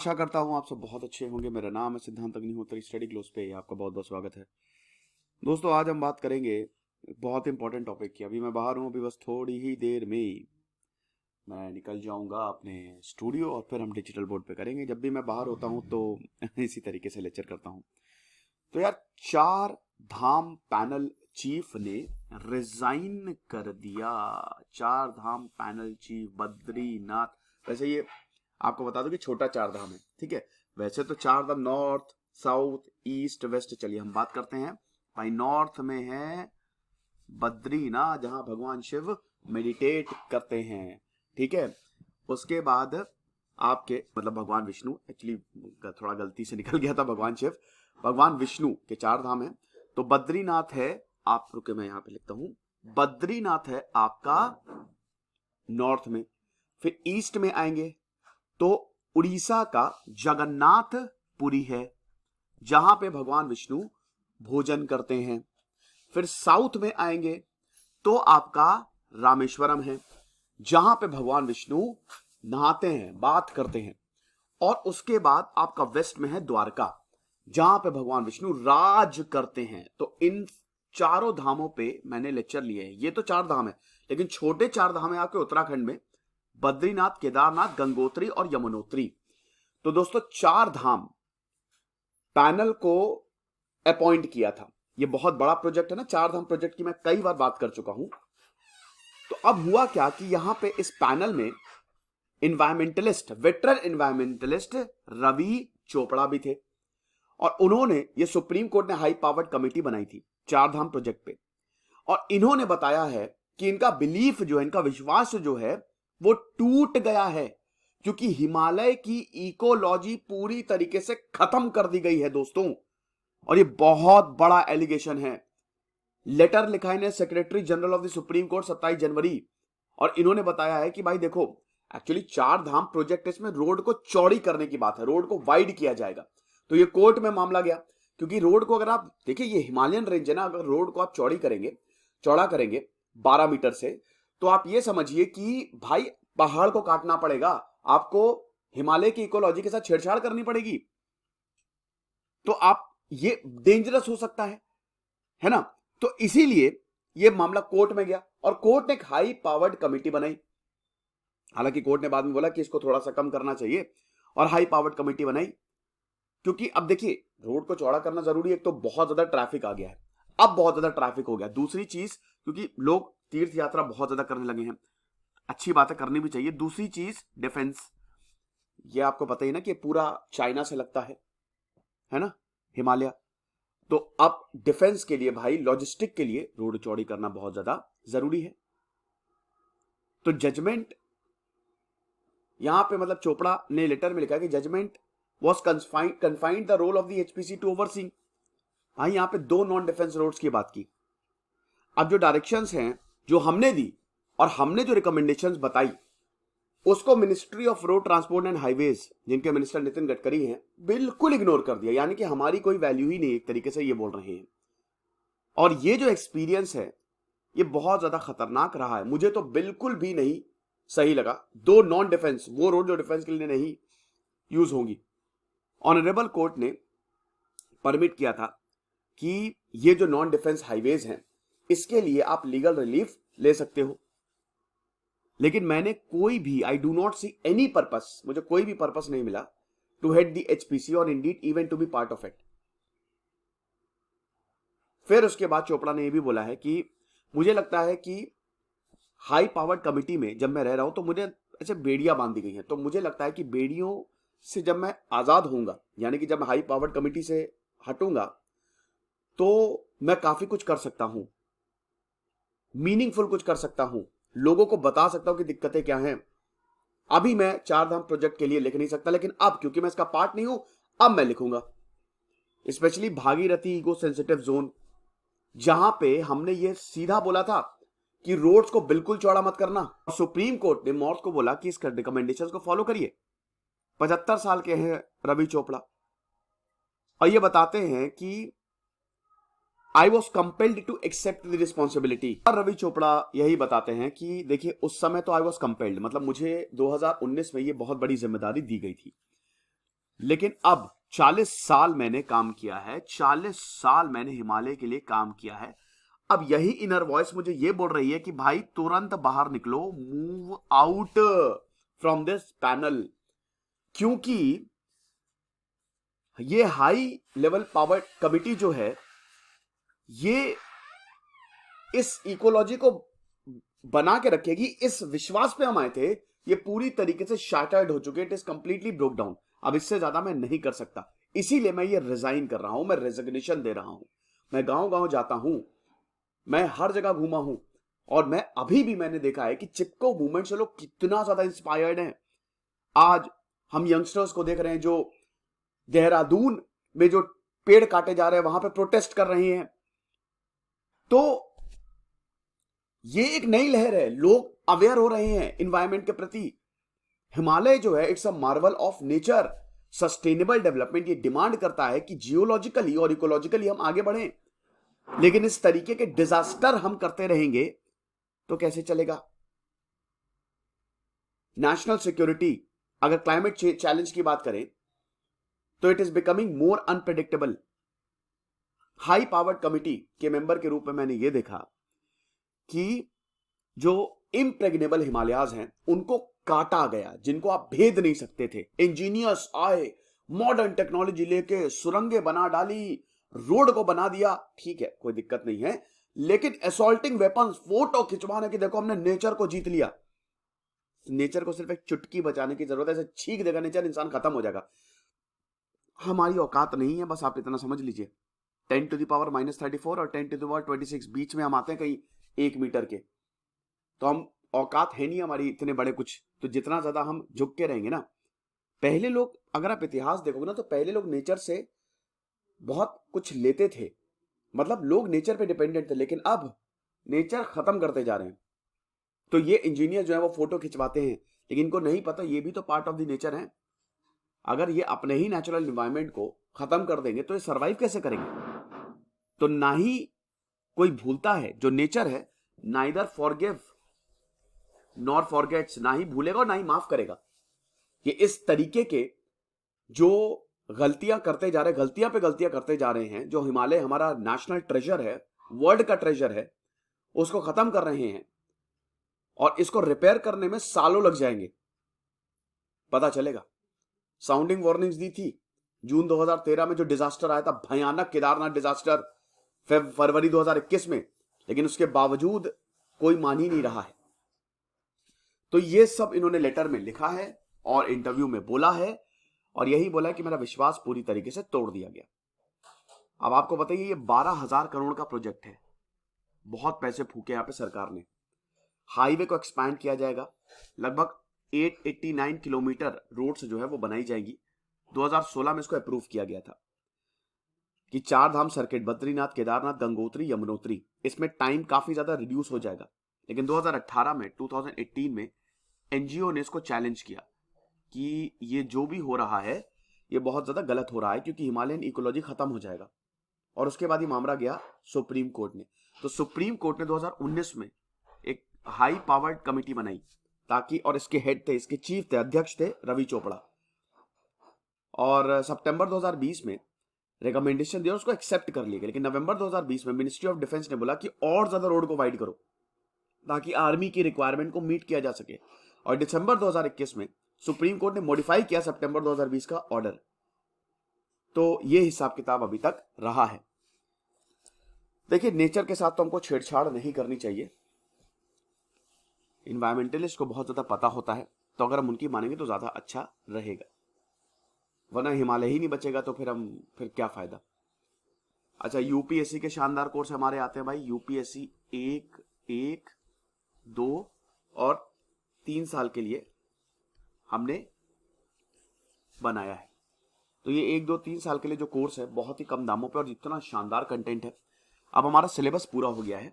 आशा करता हूँ आप सब बहुत अच्छे होंगे। मेरा नाम है सिद्धांत अग्निहोत्री। स्टडी क्लोज पे आपका बहुत बहुत स्वागत है। दोस्तों, आज हम बात करेंगे एक बहुत इंपॉर्टेंट टॉपिक की। अभी मैं बाहर हूँ, अभी बस थोड़ी ही देर में ही मैं निकल जाऊंगा अपने स्टूडियो और फिर हम डिजिटल बोर्ड पे करेंगे। जब भी मैं बाहर होता हूँ तो इसी तरीके से लेक्चर करता हूँ। तो यार, 4 धाम पैनल चीफ ने रिजाइन कर दिया। 4 धाम पैनल चीफ बद्रीनाथ। वैसे ये आपको बता दो कि छोटा 4 धाम है, ठीक है। वैसे तो 4 धाम नॉर्थ, साउथ, ईस्ट, वेस्ट। चलिए हम बात करते हैं भाई। नॉर्थ में है बद्रीनाथ, जहां भगवान शिव मेडिटेट करते हैं, ठीक है। उसके बाद आपके मतलब भगवान विष्णु, एक्चुअली थोड़ा गलती से निकल गया था, भगवान शिव, भगवान विष्णु के 4 धाम है। तो बद्रीनाथ है, आप रुके मैं यहां पे लिखता हूं। बद्रीनाथ है आपका नॉर्थ में। फिर ईस्ट में आएंगे तो उड़ीसा का जगन्नाथपुरी है, जहां पे भगवान विष्णु भोजन करते हैं। फिर साउथ में आएंगे तो आपका रामेश्वरम है, जहां पे भगवान विष्णु नहाते हैं, बात करते हैं। और उसके बाद आपका वेस्ट में है द्वारका, जहां पे भगवान विष्णु राज करते हैं। तो इन चारों धामों पे मैंने लेक्चर लिए हैं। ये तो 4 धाम है, लेकिन छोटे 4 धाम है आपके उत्तराखंड में, बद्रीनाथ, केदारनाथ, गंगोत्री और यमुनोत्री। तो दोस्तों, 4 धाम पैनल को अपॉइंट किया था। ये बहुत बड़ा प्रोजेक्ट है ना, 4 धाम प्रोजेक्ट की मैं कई बार बात कर चुका हूं। तो अब हुआ क्या कि यहां पे इस पैनल में environmentalist, veteran environmentalist Ravi Chopra भी थे। और उन्होंने, ये सुप्रीम कोर्ट ने हाई पावर्ड कमेटी बनाई थी 4 धाम प्रोजेक्ट पे। और इन्होंने बताया है कि इनका बिलीफ जो है, इनका विश्वास जो है, वो टूट गया है, क्योंकि हिमालय की इकोलॉजी पूरी तरीके से खत्म कर दी गई है दोस्तों। और ये बहुत बड़ा एलिगेशन है। लेटर लिखा है secretary general of the supreme court 27 जनवरी। और इन्होंने बताया है कि भाई देखो, एक्चुअली 4 धाम प्रोजेक्ट, इसमें रोड को चौड़ी करने की बात है, रोड को वाइड किया जाएगा। तो ये कोर्ट में मामला गया, क्योंकि रोड को अगर आप देखिए, ये हिमालयन रेंज है ना, अगर रोड को आप चौड़ा करेंगे 12 मीटर से, तो आप ये समझिए कि भाई पहाड़ को काटना पड़ेगा आपको, हिमालय की इकोलॉजी के साथ छेड़छाड़ करनी पड़ेगी। तो आप, ये डेंजरस हो सकता है ना। तो इसीलिए ये मामला कोर्ट में गया और कोर्ट ने एक हाई पावर्ड कमेटी बनाई। हालांकि कोर्ट ने बाद में बोला कि इसको थोड़ा सा कम करना चाहिए और हाई पावर्ड कमेटी बनाई, क्योंकि अब देखिए, रोड को चौड़ा करना जरूरी है। एक तो बहुत ज्यादा ट्रैफिक आ गया है, अब बहुत ज्यादा ट्रैफिक हो गया। दूसरी चीज, क्योंकि लोग तीर्थ यात्रा बहुत ज्यादा करने लगे हैं, अच्छी बात है, करनी भी चाहिए। दूसरी चीज डिफेंस, ये आपको पता ही ना कि पूरा चाइना से लगता है ना हिमालय। तो अब डिफेंस के लिए भाई, लॉजिस्टिक के लिए रोड चौड़ी करना बहुत ज्यादा जरूरी है। तो जजमेंट यहां पे मतलब चोपड़ा ने लेटर में लिखा कि judgment was confined the role of the HPC to overseeing. भाई यहां पे 2 नॉन डिफेंस रोड्स की बात की। अब जो डायरेक्शंस हैं जो हमने दी और हमने जो रिकमेंडेशंस बताई, उसको ministry of road transport and highways, जिनके मिनिस्टर नितिन गडकरी हैं, बिल्कुल इग्नोर कर दिया। यानी कि हमारी कोई वैल्यू ही नहीं, एक तरीके से ये बोल रहे हैं। और ये जो एक्सपीरियंस है, ये बहुत ज्यादा खतरनाक रहा है। मुझे तो बिल्कुल भी नहीं सही लगा। 2 नॉन डिफेंस, वो रोड जो डिफेंस के लिए नहीं यूज होंगी। ऑनरेबल कोर्ट ने परमिट किया था कि ये जो नॉन डिफेंस हाईवेज हैं, इसके लिए आप लीगल रिलीफ ले सकते हो। लेकिन मैंने कोई भी, I do not see any purpose, मुझे कोई भी पर्पस नहीं मिला टू हेड दी एचपीसी और indeed even to be part of it. फिर उसके बाद चोपड़ा ने यह भी बोला है कि मुझे लगता है कि हाई पावर्ड कमिटी में जब मैं रह रहा हूं तो मुझे ऐसे बेड़ियां बांध दी गई हैं। तो मुझे लगता है कि बेड़ियों से जब मैं आजाद होऊंगा, यानी कि जब मैं हाई पावर्ड कमिटी से हटूंगा, तो मैं काफी कुछ कर सकता हूं, मीनिंगफुल कुछ कर सकता हूं, लोगों को बता सकता हूं कि दिक्कतें क्या हैं। अभी मैं 4 धाम प्रोजेक्ट के लिए लिख नहीं सकता, लेकिन अब क्योंकि मैं इसका पार्ट नहीं हूं, अब मैं लिखूंगा। Specially Bhagirathi eco sensitive zone, जहां पे हमने ये सीधा बोला था कि रोड्स को बिल्कुल चौड़ा मत करना, और सुप्रीम कोर्ट ने मॉर्थ को बोला कि इस रिकमेंडेशंस को फॉलो करिए। 75 साल के हैं रवि चोपड़ा, और ये बताते हैं कि I was compelled to accept the responsibility. और रवि चोपड़ा यही बताते हैं कि देखिए, उस समय तो आई वॉज कंपेल्ड, मतलब मुझे 2019 में ये बहुत बड़ी जिम्मेदारी दी गई थी। लेकिन अब 40 साल मैंने काम किया है, 40 साल मैंने हिमालय के लिए काम किया है। अब यही इनर वॉइस मुझे ये बोल रही है कि भाई तुरंत बाहर निकलो, move out from this panel. क्योंकि ये हाई लेवल पावर कमिटी जो है, ये इस इकोलॉजी को बना के रखेगी, इस विश्वास पे हम आए थे, ये पूरी तरीके से शैटर्ड हो चुके, it is completely broke down. अब इससे ज्यादा मैं नहीं कर सकता, इसीलिए मैं ये रिजाइन कर रहा हूं, मैं रेजिग्नेशन दे रहा हूं। मैं गांव गांव जाता हूं, मैं हर जगह घूमा हूं, और मैं अभी भी मैंने देखा है कि चिपको मूवमेंट से लोग कितना ज्यादा इंस्पायर्ड हैं। आज हम यंगस्टर्स को देख रहे हैं जो देहरादून में जो पेड़ काटे जा रहे हैं वहां पे प्रोटेस्ट कर रहे हैं। तो ये एक नई लहर है, लोग अवेयर हो रहे हैं इन्वायरमेंट के प्रति। हिमालय जो है, it's a Marvel of nature. Sustainable development ये डिमांड करता है कि जियोलॉजिकली और इकोलॉजिकली हम आगे बढ़ें, लेकिन इस तरीके के डिजास्टर हम करते रहेंगे तो कैसे चलेगा। नेशनल सिक्योरिटी, अगर क्लाइमेट चैलेंज की बात करें तो it is becoming more unpredictable. High powered committee के मेंबर के रूप में मैंने यह देखा कि जो इम्प्रेग्नेबल हिमालयाज हैं उनको काटा गया, जिनको आप भेद नहीं सकते थे। इंजीनियर्स आए, मॉडर्न टेक्नोलॉजी लेके सुरंगें बना डाली, रोड को बना दिया, ठीक है, कोई दिक्कत नहीं है। लेकिन असॉल्टिंग वेपन्स, फोटो खिंचवाने की, देखो हमने नेचर को जीत लिया। नेचर को सिर्फ एक चुटकी बचाने की जरूरत है, ऐसे छींक देगा नेचर, इंसान खत्म हो जाएगा। हमारी औकात नहीं है, बस आप इतना समझ लीजिए। 10⁻⁻34 और 10⁻26 बीच में हम आते हैं कहीं 1 मीटर के, तो हम औकात है नहीं हमारी इतने बड़े कुछ। तो जितना ज्यादा हम झुक के रहेंगे ना, पहले लोग, अगर आप इतिहास देखोगे ना, तो पहले लोग नेचर से बहुत कुछ लेते थे, मतलब लोग नेचर पे डिपेंडेंट थे। लेकिन अब नेचर खत्म करते जा रहे हैं। तो ये इंजीनियर जो है वो फोटो खिंचवाते हैं, लेकिन इनको नहीं पता ये भी तो पार्ट ऑफ द नेचर है। अगर ये अपने ही नेचुरल एनवायरनमेंट को खत्म कर देंगे तो ये सरवाइव कैसे करेंगे। तो ना ही कोई भूलता है, जो नेचर है, नाइदर फॉरगिव नॉर फॉरगेट्स, ना ही भूलेगा और ना ही माफ करेगा। ये इस तरीके के जो गलतियां करते जा रहे हैं, गलतियां पे गलतियां करते जा रहे हैं, जो हिमालय हमारा नेशनल ट्रेजर है, वर्ल्ड का ट्रेजर है, उसको खत्म कर रहे हैं। और इसको रिपेयर करने में सालों लग जाएंगे, पता चलेगा। साउंडिंग वार्निंग्स दी थी जून 2013 में, जो डिजास्टर आया था, भयानक केदारनाथ डिजास्टर, फरवरी 2021 में, लेकिन उसके बावजूद कोई मान ही नहीं रहा है। तो ये सब इन्होंने लेटर में लिखा है और इंटरव्यू में बोला है, और यही बोला है कि मेरा विश्वास पूरी तरीके से तोड़ दिया गया। अब आपको बताइए, ये 12,000 करोड़ का प्रोजेक्ट है, बहुत पैसे फूके यहां पे सरकार ने। हाईवे को एक्सपैंड किया जाएगा, लगभग 889 किलोमीटर रोड्स जो है वो बनाई जाएगी। 2016 में इसको अप्रूव किया गया था कि 4 धाम सर्किट, बद्रीनाथ, केदारनाथ, गंगोत्री, यमुनोत्री, इसमें टाइम काफी ज्यादा रिड्यूस हो जाएगा। लेकिन 2018 में एनजीओ ने इसको चैलेंज किया कि ये जो भी हो रहा है ये बहुत ज्यादा गलत हो रहा है, क्योंकि हिमालयन इकोलॉजी खत्म हो जाएगा। और उसके बाद ये मामला गया सुप्रीम कोर्ट ने। तो सुप्रीम कोर्ट ने 2019 में एक हाई पावर्ड कमेटी बनाई ताकि, और इसके हेड थे, इसके चीफ थे, अध्यक्ष थे रवि चोपड़ा। और सितंबर 2020 में रिकमेंडेशन दिया, उसको एक्सेप्ट कर लिया। लेकिन नवंबर 2020 में मिनिस्ट्री ऑफ डिफेंस ने बोला कि और ज्यादा रोड को वाइड करो ताकि आर्मी की रिक्वायरमेंट को मीट किया जा सके। और दिसंबर 2021 में सुप्रीम कोर्ट ने मॉडिफाई किया सितंबर 2020 का ऑर्डर। तो ये हिसाब किताब अभी तक रहा है। देखिए, नेचर के साथ तो हमको छेड़छाड़ नहीं करनी चाहिए। इन्वायरमेंटलिस्ट को बहुत ज्यादा पता होता है, तो अगर हम उनकी मानेंगे तो ज्यादा अच्छा रहेगा, वरना हिमालय ही नहीं बचेगा तो फिर क्या फायदा। अच्छा, यूपीएससी के शानदार कोर्स हमारे आते हैं भाई। यूपीएससी 1, 2 और 3 साल के लिए हमने बनाया है। तो ये 1, 2, 3 साल के लिए जो कोर्स है, बहुत ही कम दामों पे और इतना शानदार कंटेंट है। अब हमारा सिलेबस पूरा हो गया है,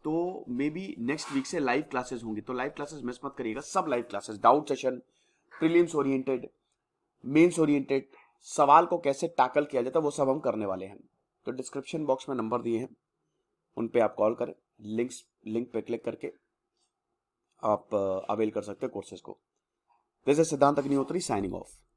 तो मे बी नेक्स्ट वीक से लाइव क्लासेस होंगी, तो लाइव क्लासेस मिस मत करिएगा। सब live classes, doubt session, prelims oriented, mains oriented, सवाल को कैसे टैकल किया जाता है, वो सब हम करने वाले हैं। तो डिस्क्रिप्शन बॉक्स में नंबर दिए हैं, उन पे आप कॉल करें, लिंक पे क्लिक करके आप अवेल कर सकते हैं कोर्सेज को। दिस इज सिद्धांत अग्निहोत्री साइनिंग ऑफ।